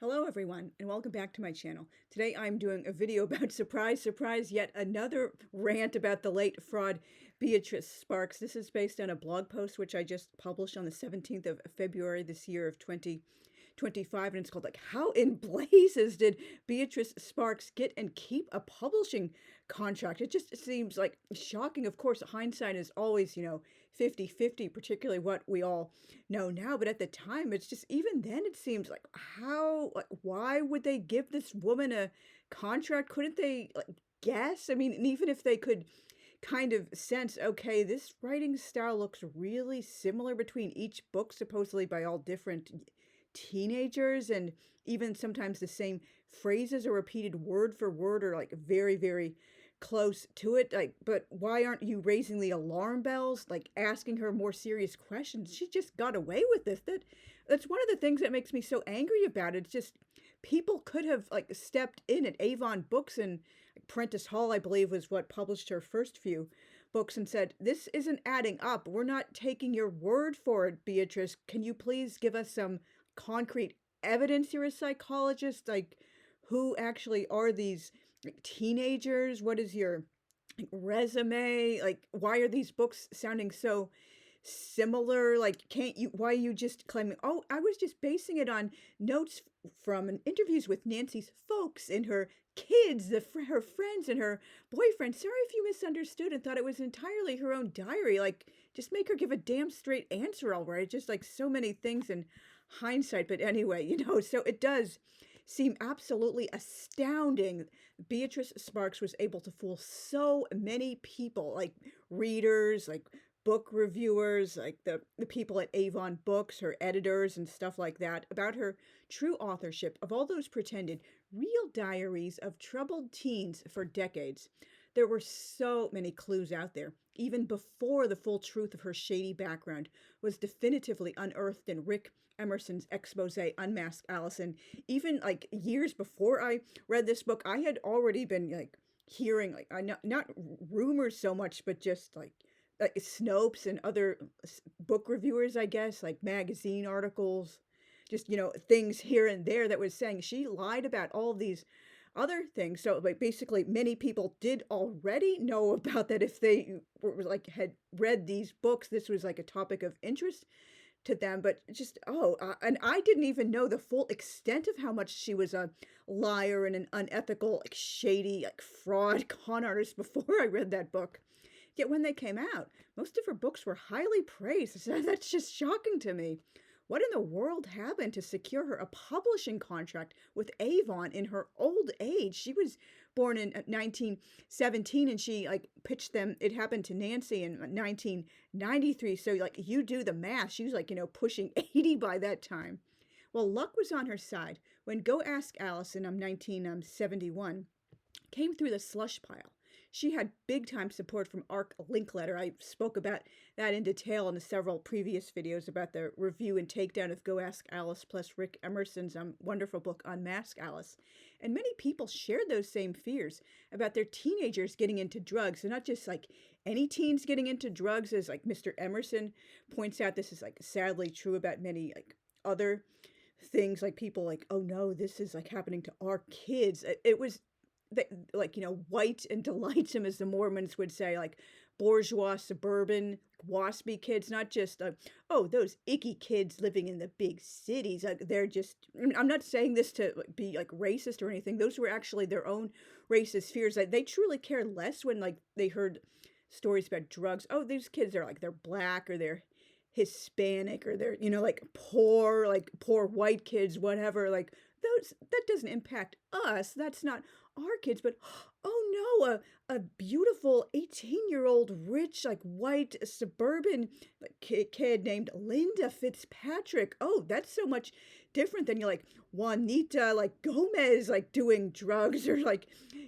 Hello everyone and welcome back to my channel. Today I'm doing a video about surprise, yet another rant about the late fraud Beatrice Sparks. This is based on a blog post which I just published on the 17th of February this year of 2025, and it's called How in Blazes Did Beatrice Sparks Get and Keep a Publishing Contract? It just seems like shocking. Of course, hindsight is always, 50-50, particularly what we all know now, but at the time it's just, even then it seems like why would they give this woman a contract? Couldn't they guess? I mean, and even if they could kind of sense, okay, this writing style looks really similar between each book, supposedly by all different teenagers, and even sometimes the same phrases are repeated word for word or very, very close to it. But why aren't you raising the alarm bells, asking her more serious questions? She just got away with this. That's one of the things that makes me so angry about it. It's just people could have stepped in at Avon Books, and Prentice Hall, I believe, was what published her first few books, and said, this isn't adding up. We're not taking your word for it, Beatrice. Can you please give us some concrete evidence? You're a psychologist. Who actually are these teenagers? What is your resume? Why are these books sounding so similar? Why are you just claiming, oh, I was just basing it on notes from interviews with Nancy's folks and her kids, her friends and her boyfriend. Sorry if you misunderstood and thought it was entirely her own diary. Just make her give a damn straight answer already. Just so many things in hindsight. But anyway, so it does seem absolutely astounding. Beatrice Sparks was able to fool so many people, readers, book reviewers, the people at Avon Books, her editors and stuff like that, about her true authorship of all those pretended real diaries of troubled teens for decades. There were so many clues out there, even before the full truth of her shady background was definitively unearthed in Rick Emerson's expose, Unmask Alice. And even years before I read this book, I had already been hearing, not rumors so much, but just Snopes and other book reviewers, I guess, magazine articles, just, things here and there that was saying she lied about all these other things. So basically many people did already know about that. If they were had read these books, this was a topic of interest to them. But just, and I didn't even know the full extent of how much she was a liar and an unethical, shady, fraud con artist before I read that book. Yet when they came out, most of her books were highly praised. So that's just shocking to me. What in the world happened to secure her a publishing contract with Avon in her old age? She was born in 1917, and she pitched them. It happened to Nancy in 1993. So you do the math. She was pushing 80 by that time. Well, luck was on her side when Go Ask Alice in 1971 came through the slush pile. She had big-time support from Ark Linkletter. I spoke about that in detail in the several previous videos about the review and takedown of Go Ask Alice plus Rick Emerson's wonderful book Unmask Alice. And many people shared those same fears about their teenagers getting into drugs. And not just any teens getting into drugs, as Mr. Emerson points out. This is sadly true about many other things, people oh no, this is happening to our kids. It was white and delightsome, as the Mormons would say, bourgeois, suburban, waspy kids, not just, those icky kids living in the big cities. They're just, I'm not saying this to be racist or anything. Those were actually their own racist fears. They truly cared less when they heard stories about drugs. Oh, these kids are they're black or they're Hispanic or they're, poor white kids, whatever. That doesn't impact us. That's not our kids. But oh no, a beautiful 18-year-old rich white suburban kid named Linda Fitzpatrick. Oh, that's so much different than you're Juanita Gomez doing drugs, or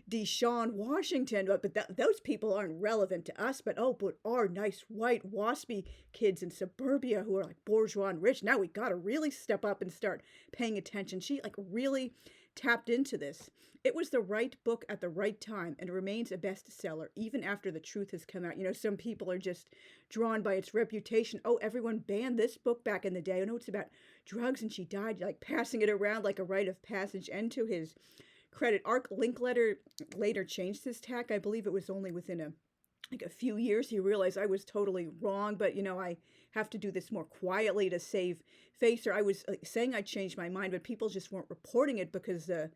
Deshaun Washington. But those people aren't relevant to us. But our nice white waspy kids in suburbia who are bourgeois and rich, now we gotta really step up and start paying attention. She really tapped into this. It was the right book at the right time and remains a bestseller even after the truth has come out. You know, some people are just drawn by its reputation. Oh, everyone banned this book back in the day. I know it's about drugs and she died, like passing it around like a rite of passage. And to his credit, Ark Linkletter later changed his tack. I believe it was only within a few years he realized I was totally wrong, but you know, I have to do this more quietly to save face. Or I was saying I changed my mind, but people just weren't reporting it because the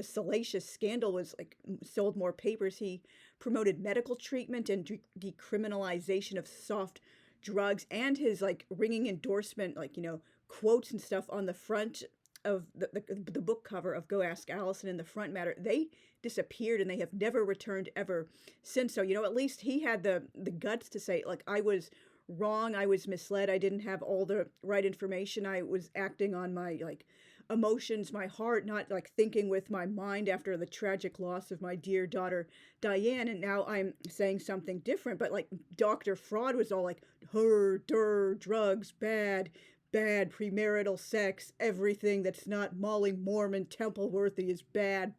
salacious scandal was like sold more papers. He promoted medical treatment and decriminalization of soft drugs, and his like ringing endorsement, like, you know, quotes and stuff on the front of the book cover of Go Ask Allison in the front matter, they disappeared and they have never returned ever since. So, you know, at least he had the guts to say, like, I was wrong, I was misled, I didn't have all the right information, I was acting on my like emotions, my heart, not like thinking with my mind after the tragic loss of my dear daughter Diane, and now I'm saying something different. But like Dr. Fraud was all like, drugs, bad, premarital sex, everything that's not Molly Mormon Temple worthy is bad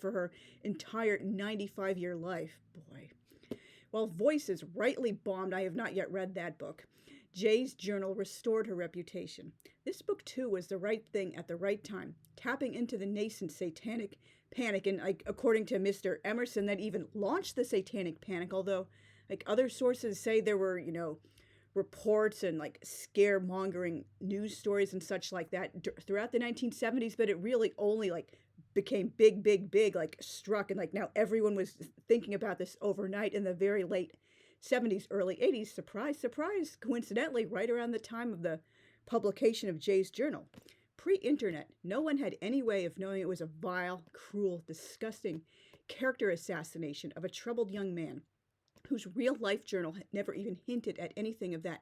for her entire 95-year life. Boy. While Voices rightly bombed, I have not yet read that book. Jay's journal restored her reputation. This book, too, was the right thing at the right time, tapping into the nascent satanic panic, and like, according to Mr. Emerson, that even launched the satanic panic, although like other sources say there were, you know, reports and like scaremongering news stories and such like that throughout the 1970s, but it really only like became big, like struck, and like now everyone was thinking about this overnight in the very late 70s, early 80s. Surprise, surprise, coincidentally, right around the time of the publication of Jay's journal. Pre-internet, no one had any way of knowing it was a vile, cruel, disgusting character assassination of a troubled young man whose real-life journal had never even hinted at anything of that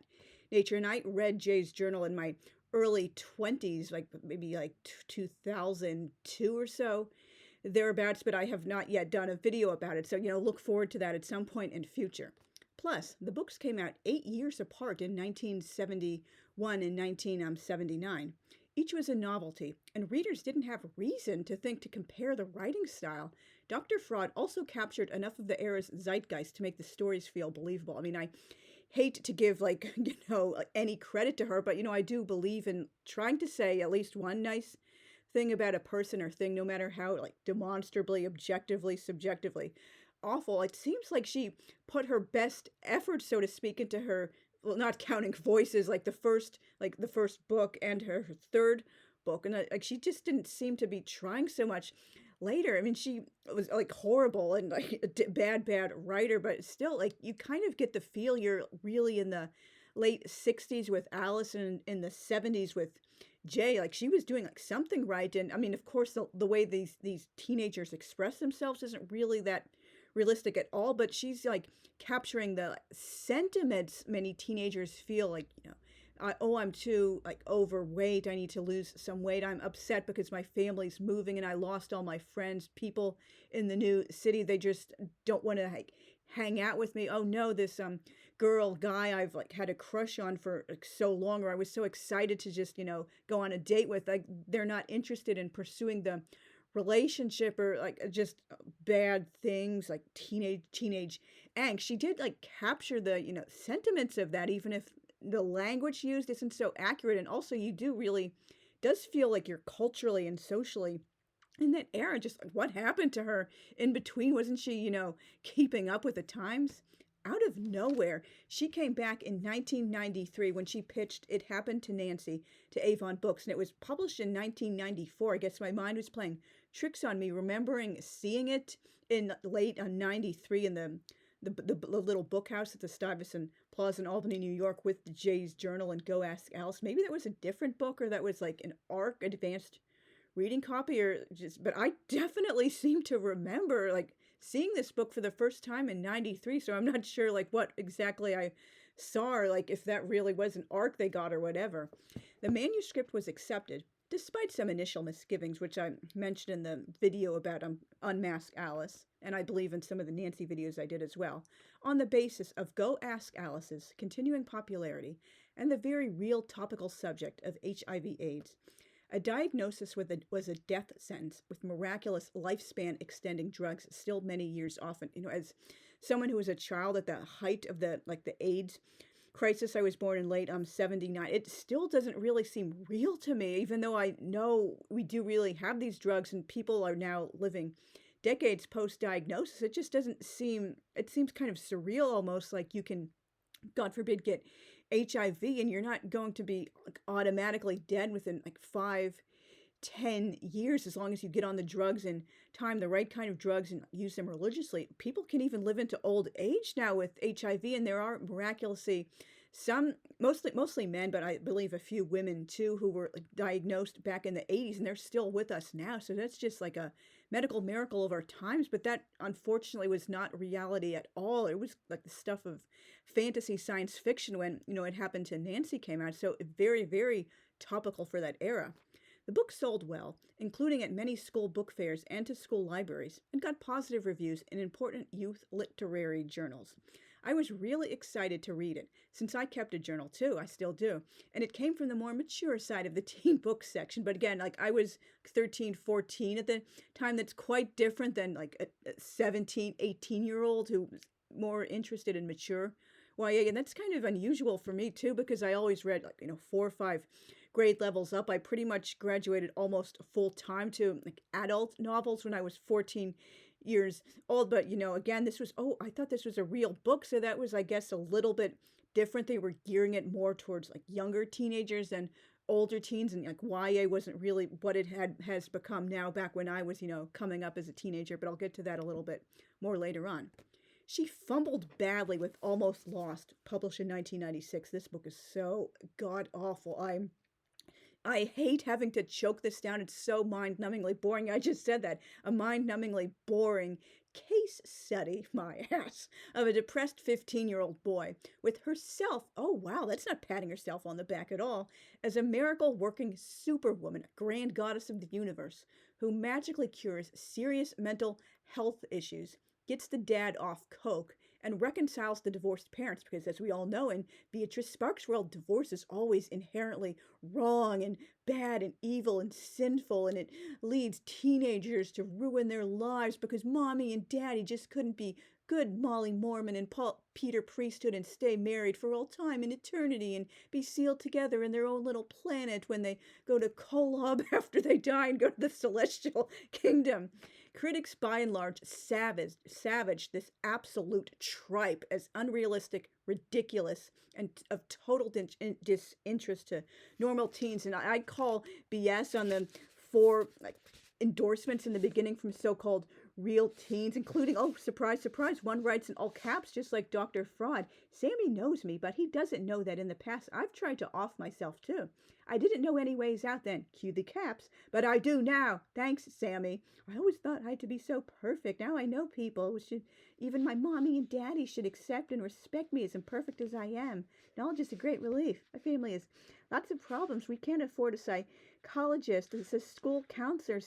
nature. And I read Jay's journal in my early 20s, like maybe like 2002 or so, thereabouts, but I have not yet done a video about it. So, you know, look forward to that at some point in future. Plus, the books came out 8 years apart in 1971 and 1979. Each was a novelty, and readers didn't have reason to think to compare the writing style. Dr. Fraud also captured enough of the era's zeitgeist to make the stories feel believable. I mean, I hate to give, like, you know, any credit to her, but, you know, I do believe in trying to say at least one nice thing about a person or thing, no matter how, like, demonstrably, objectively, subjectively awful. It seems like she put her best effort, so to speak, into her, well, not counting Voices, like the first book and her third book, and like she just didn't seem to be trying so much later. I mean, she was like horrible and like a bad writer, but still, like, you kind of get the feel you're really in the late 60s with Alice and in the 70s with Jay. Like, she was doing like something right. And I mean, of course, the way these teenagers express themselves isn't really that realistic at all, but she's like capturing the sentiments many teenagers feel, like, you know, oh, I'm too like overweight, I need to lose some weight, I'm upset because my family's moving and I lost all my friends, people in the new city, they just don't want to like hang out with me. Oh no, this guy I've like had a crush on for like so long, or I was so excited to just, you know, go on a date with, like, they're not interested in pursuing the relationship, or like just bad things like teenage angst. She did like capture the, you know, sentiments of that, even if the language used isn't so accurate. And also, you do really does feel like you're culturally and socially in that era. Just like, what happened to her in between? Wasn't she, you know, keeping up with the times? Out of nowhere, she came back in 1993 when she pitched It Happened to Nancy to Avon Books, and it was published in 1994. I guess my mind was playing tricks on me, remembering seeing it in late 93 in the little book house at the Stuyvesant Plaza in Albany, New York, with Jay's journal and Go Ask Alice. Maybe that was a different book, or that was like an ARC advanced reading copy, or just, but I definitely seem to remember like seeing this book for the first time in 93. So I'm not sure like what exactly I saw, or like if that really was an ARC they got or whatever. The manuscript was accepted, despite some initial misgivings, which I mentioned in the video about Unmask Alice, and I believe in some of the Nancy videos I did as well, on the basis of Go Ask Alice's continuing popularity and the very real topical subject of HIV/AIDS. A diagnosis was a death sentence with miraculous lifespan extending drugs still many years often. As someone who was a child at the height of the AIDS crisis, I was born in late 79. It still doesn't really seem real to me, even though I know we do really have these drugs and people are now living decades post-diagnosis. It just doesn't seem, it seems kind of surreal, almost like you can, God forbid, get HIV and you're not going to be automatically dead within 5-10 years, as long as you get on the drugs and time the right kind of drugs and use them religiously. People can even live into old age now with HIV, and there are miraculously some, mostly men, but I believe a few women too, who were diagnosed back in the 80s, and they're still with us now. So that's just like a medical miracle of our times. But that unfortunately was not reality at all. It was like the stuff of fantasy science fiction when it happened to Nancy came out. So very, very topical for that era. The book sold well, including at many school book fairs and to school libraries, and got positive reviews in important youth literary journals. I was really excited to read it, since I kept a journal too, I still do, and it came from the more mature side of the teen book section. But again, I was 13, 14 at the time. That's quite different than a 17, 18-year-old who was more interested in mature YA, and that's kind of unusual for me too, because I always read 4 or 5 grade levels up. I pretty much graduated almost full time to adult novels when I was 14 years old. But again, this was, I thought this was a real book, so that was, I guess, a little bit different. They were gearing it more towards younger teenagers than older teens, and YA wasn't really what it has become now, back when I was coming up as a teenager. But I'll get to that a little bit more later on. She fumbled badly with Almost Lost, published in 1996. This book is so god-awful. I hate having to choke this down. It's so mind-numbingly boring. I just said that. A mind-numbingly boring case study, my ass, of a depressed 15-year-old boy with herself, oh wow, that's not patting herself on the back at all, as a miracle working superwoman, grand goddess of the universe, who magically cures serious mental health issues, gets the dad off coke, and reconciles the divorced parents, because as we all know, in Beatrice Sparks' world, divorce is always inherently wrong and bad and evil and sinful, and it leads teenagers to ruin their lives because mommy and daddy just couldn't be good Molly Mormon and Peter priesthood and stay married for all time and eternity and be sealed together in their own little planet when they go to Kolob after they die and go to the celestial kingdom. Critics, by and large, savage this absolute tripe as unrealistic, ridiculous, and of total disinterest to normal teens. And I call BS on the 4 endorsements in the beginning from so-called real teens, including, oh, surprise, surprise, one writes in all caps, just like Dr. Fraud. Sammy knows me, but he doesn't know that in the past I've tried to off myself too. I didn't know any ways out then, cue the caps, but I do now. Thanks, Sammy. I always thought I had to be so perfect. Now I know people even my mommy and daddy should accept and respect me as imperfect as I am. Knowledge is a great relief. My family has lots of problems. We can't afford a psychologist. The school counselor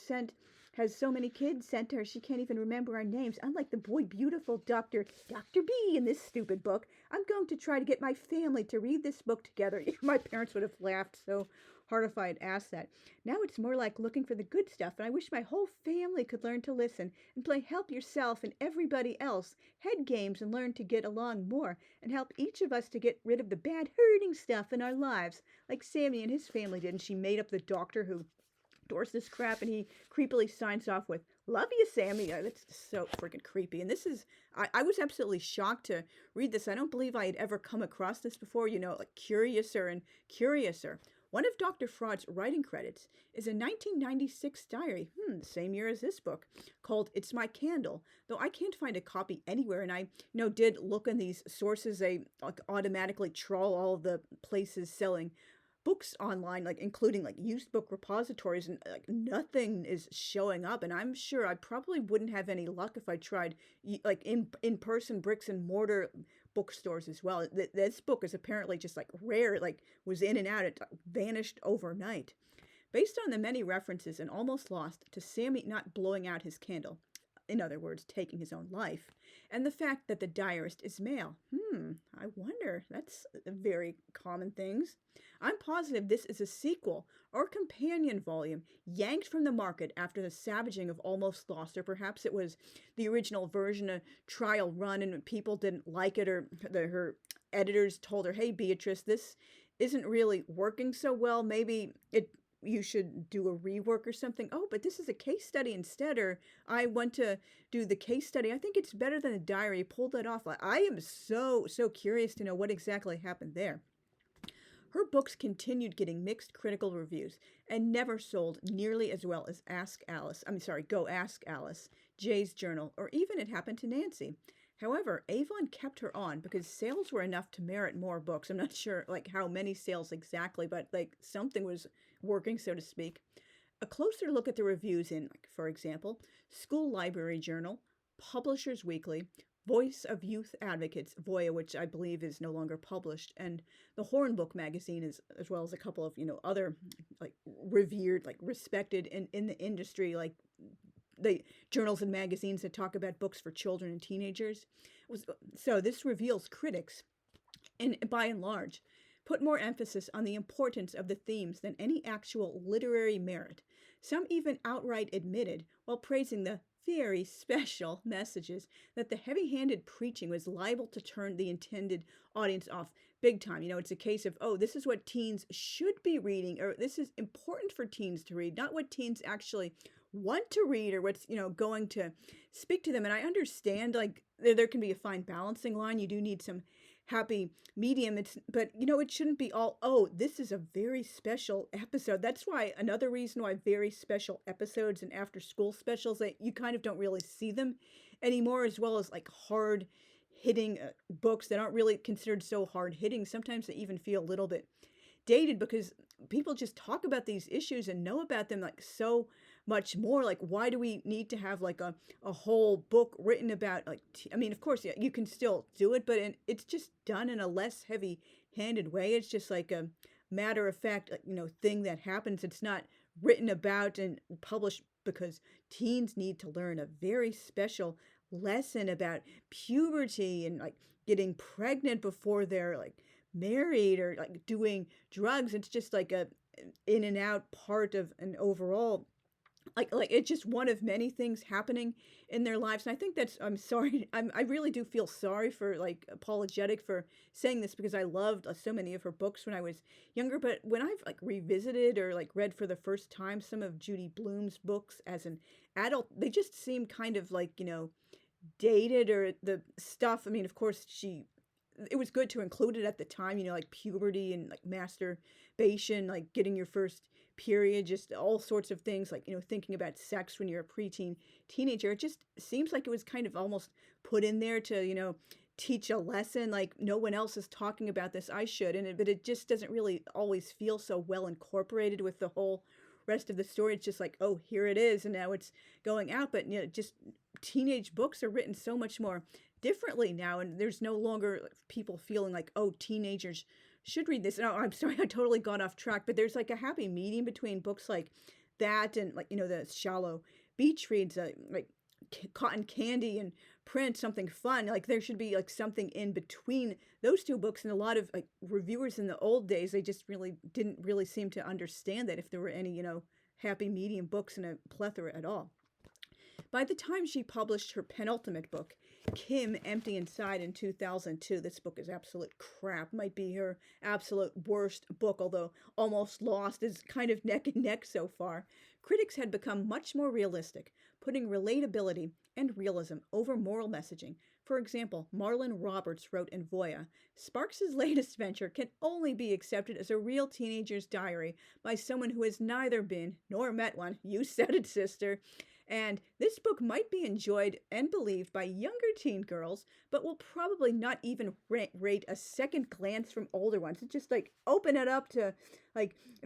has so many kids sent to her, she can't even remember our names. Unlike the boy beautiful Dr. B in this stupid book, I'm going to try to get my family to read this book together. My parents would have laughed so hard if I had asked that. Now it's more like looking for the good stuff, and I wish my whole family could learn to listen and play help yourself and everybody else head games and learn to get along more and help each of us to get rid of the bad hurting stuff in our lives, like Sammy and his family did. And she made up the doctor who endorse this crap, and he creepily signs off with, "Love you, Sammy." That's so freaking creepy. And this is, I was absolutely shocked to read this. I don't believe I had ever come across this before, curiouser and curiouser. One of Dr. Fraud's writing credits is a 1996 diary, the same year as this book, called It's My Candle, though I can't find a copy anywhere. And I did look in these sources. They automatically trawl all of the places selling books online, including used book repositories, and nothing is showing up. And I'm sure I probably wouldn't have any luck if I tried in-person bricks and mortar bookstores as well. This book is apparently just rare, was in and out. It vanished overnight. Based on the many references in Almost Lost to Sammy not blowing out his candle, in other words, taking his own life, and the fact that the diarist is male. I wonder. That's very common things. I'm positive this is a sequel or companion volume yanked from the market after the savaging of Almost Lost, or perhaps it was the original version, a trial run, and people didn't like it, or her editors told her, hey, Beatrice, this isn't really working so well. Maybe you should do a rework or something. Oh, but this is a case study instead, or I want to do the case study. I think it's better than the diary. Pulled that off. I am so curious to know what exactly happened there. Her books continued getting mixed critical reviews and never sold nearly as well as Go Ask Alice, Jay's Journal, or even It Happened to Nancy. However, Avon kept her on because sales were enough to merit more books. I'm not sure how many sales exactly, but something was working, so to speak. A closer look at the reviews in, for example, School Library Journal, Publishers Weekly, Voice of Youth Advocates, Voya, which I believe is no longer published, and the Hornbook magazine, as well as a couple of other revered, respected in the industry, the journals and magazines that talk about books for children and teenagers. So this reveals critics, and by and large, put more emphasis on the importance of the themes than any actual literary merit. Some even outright admitted, while praising the very special messages, that the heavy-handed preaching was liable to turn the intended audience off big time. It's a case of, oh, this is what teens should be reading, or this is important for teens to read, not what teens actually want to read, or what's going to speak to them. And I understand there can be a fine balancing line. You do need some happy medium. But it shouldn't be all, oh, this is a very special episode. That's why another reason why very special episodes and after school specials, that you kind of don't really see them anymore, as well as hard hitting books that aren't really considered so hard hitting. Sometimes they even feel a little bit dated because people just talk about these issues and know about them so much more. Why do we need to have a whole book written about of course, yeah, you can still do it, but it's just done in a less heavy-handed way. It's just a matter of fact thing that happens. It's not written about and published because teens need to learn a very special lesson about puberty and getting pregnant before they're married, or doing drugs. It's just a in and out part of an overall it's just one of many things happening in their lives. And I think I'm sorry, I really do feel sorry for apologetic for saying this, because I loved so many of her books when I was younger. But when I've revisited or read for the first time some of Judy Blume's books as an adult, they just seem kind of dated, or the stuff. Of course, it was good to include it at the time, puberty and masturbation, getting your first period, just all sorts of things, thinking about sex when you're a preteen teenager. It just seems like it was kind of almost put in there to, teach a lesson, no one else is talking about this, I should. But it just doesn't really always feel so well incorporated with the whole rest of the story. It's just oh, here it is, and now it's going out. But just teenage books are written so much more differently now, and there's no longer people feeling oh, teenagers should read this. No, I'm sorry, I totally got off track, but there's a happy medium between books like that and the shallow beach reads, Cotton Candy and Print, something fun. There should be something in between those two books. And a lot of reviewers in the old days, they just didn't really seem to understand that, if there were any happy medium books in a plethora at all. By the time she published her penultimate book, Kim, Empty Inside, in 2002, this book is absolute crap. Might be her absolute worst book, although Almost Lost is kind of neck and neck so far. Critics had become much more realistic, putting relatability and realism over moral messaging. For example, Marlon Roberts wrote in Voya, Sparks's latest venture can only be accepted as a real teenager's diary by someone who has neither been nor met one. You said it, sister. And this book might be enjoyed and believed by younger teen girls, but will probably not even rate a second glance from older ones. It's just open it up to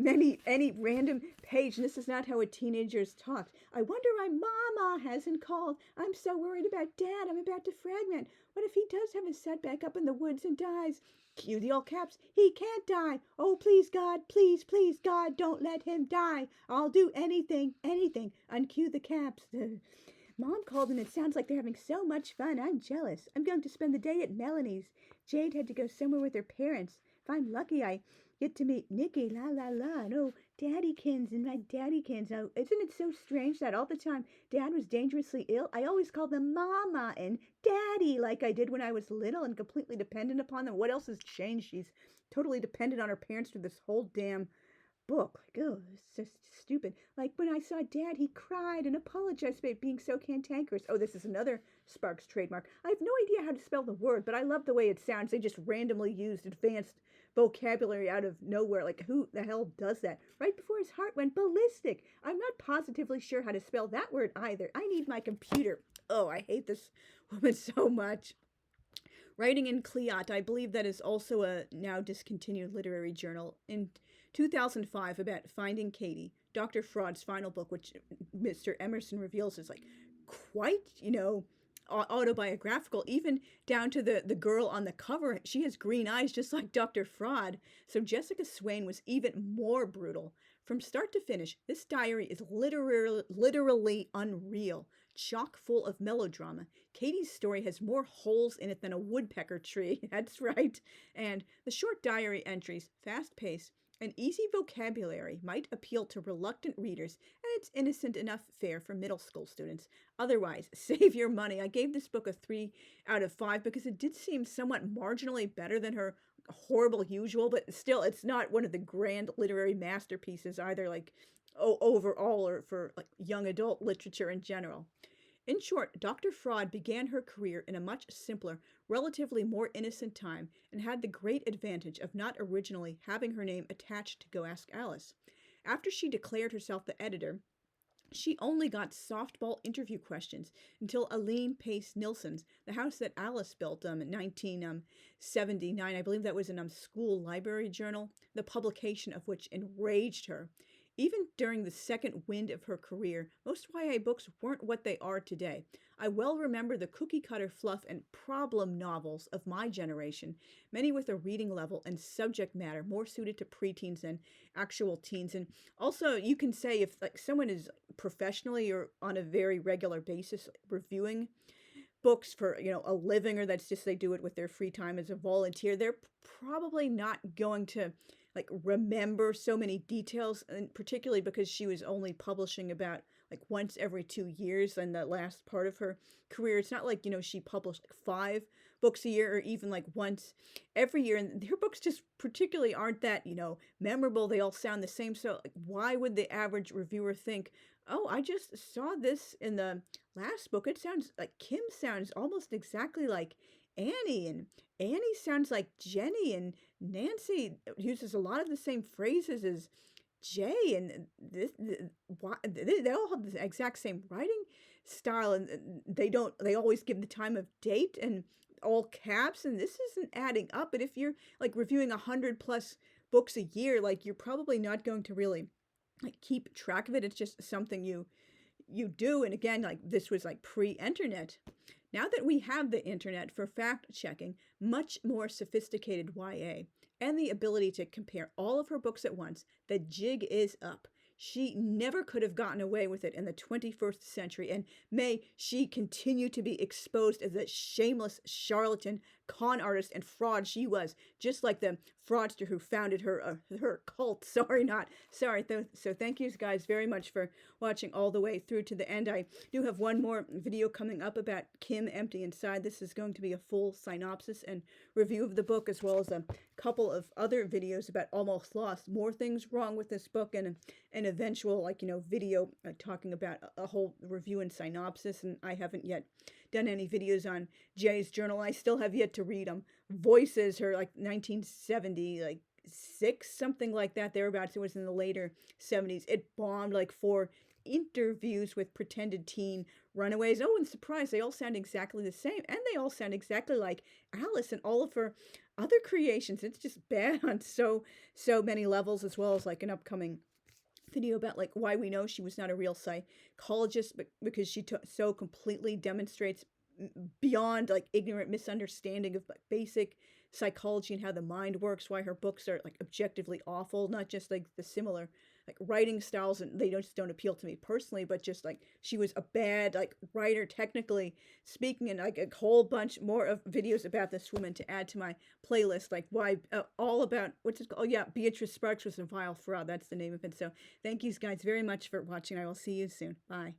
any random page. And this is not how a teenager's talked. I wonder why Mama hasn't called. I'm so worried about Dad. I'm about to fragment. What if he does have a setback up in the woods and dies? Cue the all caps. He can't die. Oh, please, God, please, please, God, don't let him die. I'll do anything, anything. Uncue the caps. Mom called and it sounds like they're having so much fun. I'm jealous. I'm going to spend the day at Melanie's. Jade had to go somewhere with her parents. If I'm lucky, I get to meet Nikki. La la la. And oh, Daddykins and my Daddykins. Now, isn't it so strange that all the time Dad was dangerously ill, I always called them Mama and Daddy like I did when I was little and completely dependent upon them. What else has changed? She's totally dependent on her parents through this whole damn book. Like, oh, it's just stupid. Like when I saw Dad, he cried and apologized about being so cantankerous. Oh, this is another Sparks trademark. I have no idea how to spell the word, but I love the way it sounds. They just randomly used advanced vocabulary out of nowhere. Like, who the hell does that? Right before his heart went ballistic. I'm not positively sure how to spell that word either. I need my computer. Oh, I hate this woman so much. Writing in Cliat, I believe that is also a now discontinued literary journal. In 2005, about Finding Katie, Dr. Fraud's final book, which Mr. Emerson reveals is like quite, autobiographical, even down to the girl on the cover. She has green eyes just like Dr. Fraud. So Jessica Swain was even more brutal. From start to finish, this diary is literally unreal, chock full of melodrama. Katie's story has more holes in it than a woodpecker tree. That's right. And the short diary entries, fast-paced, and easy vocabulary might appeal to reluctant readers, and it's innocent enough fare for middle school students. Otherwise, save your money. I gave this book a 3 out of 5 because it did seem somewhat marginally better than her horrible usual, but still, it's not one of the grand literary masterpieces either, like overall or for like young adult literature in general. In short, Dr. Fraud began her career in a much simpler, relatively more innocent time, and had the great advantage of not originally having her name attached to Go Ask Alice. After she declared herself the editor, she only got softball interview questions until Aline Pace Nilsson's The House That Alice Built in 1979. I believe that was in school library journal, the publication of which enraged her. Even during the second wind of her career, most YA books weren't what they are today. I well remember the cookie-cutter fluff and problem novels of my generation, many with a reading level and subject matter more suited to preteens than actual teens. And also, you can say if like someone is professionally or on a very regular basis reviewing books for a living, or that's just they do it with their free time as a volunteer, they're probably not going to like remember so many details, and particularly because she was only publishing about like once every 2 years in the last part of her career. It's not like she published like 5 books a year or even like once every year, and her books just particularly aren't that memorable. They all sound the same. So like, why would the average reviewer think, oh, I just saw this in the last book, it sounds like Kim sounds almost exactly like Annie, and Annie sounds like Jenny, and Nancy uses a lot of the same phrases as Jay, and they all have the exact same writing style, and they always give the time of date and all caps, and this isn't adding up. But if you're like reviewing 100+ books a year, like you're probably not going to really like keep track of it. It's just something you do. And again, like this was like pre-internet. Now that we have the internet for fact-checking, much more sophisticated YA, and the ability to compare all of her books at once, the jig is up. She never could have gotten away with it in the 21st century, and may she continue to be exposed as the shameless charlatan, con artist, and fraud she was, just like the fraudster who founded her cult. Sorry. So thank you guys very much for watching all the way through to the end. I do have one more video coming up about Kim Empty Inside. This is going to be a full synopsis and review of the book, as well as a couple of other videos about Almost Lost, more things wrong with this book, and an eventual video talking about a whole review and synopsis. And I haven't yet done any videos on Jay's journal. I still have yet to read them. Voices, her 1976, something like that, thereabouts. It was in the later 70s. It bombed 4 interviews with pretended teen runaways. Oh, and surprise, they all sound exactly the same, and they all sound exactly like Alice and all of her other creations. It's just bad on so many levels, as well as an upcoming video about why we know she was not a real psychologist, but because she so completely demonstrates beyond ignorant misunderstanding of basic psychology and how the mind works, why her books are objectively awful, not just the similar like writing styles, and they just don't appeal to me personally, but just like she was a bad like writer technically speaking, and like a whole bunch more of videos about this woman to add to my playlist, like why all about what's it called? Oh yeah, Beatrice Sparks was a vile fraud. That's the name of it. So thank you guys very much for watching. I will see you soon. Bye.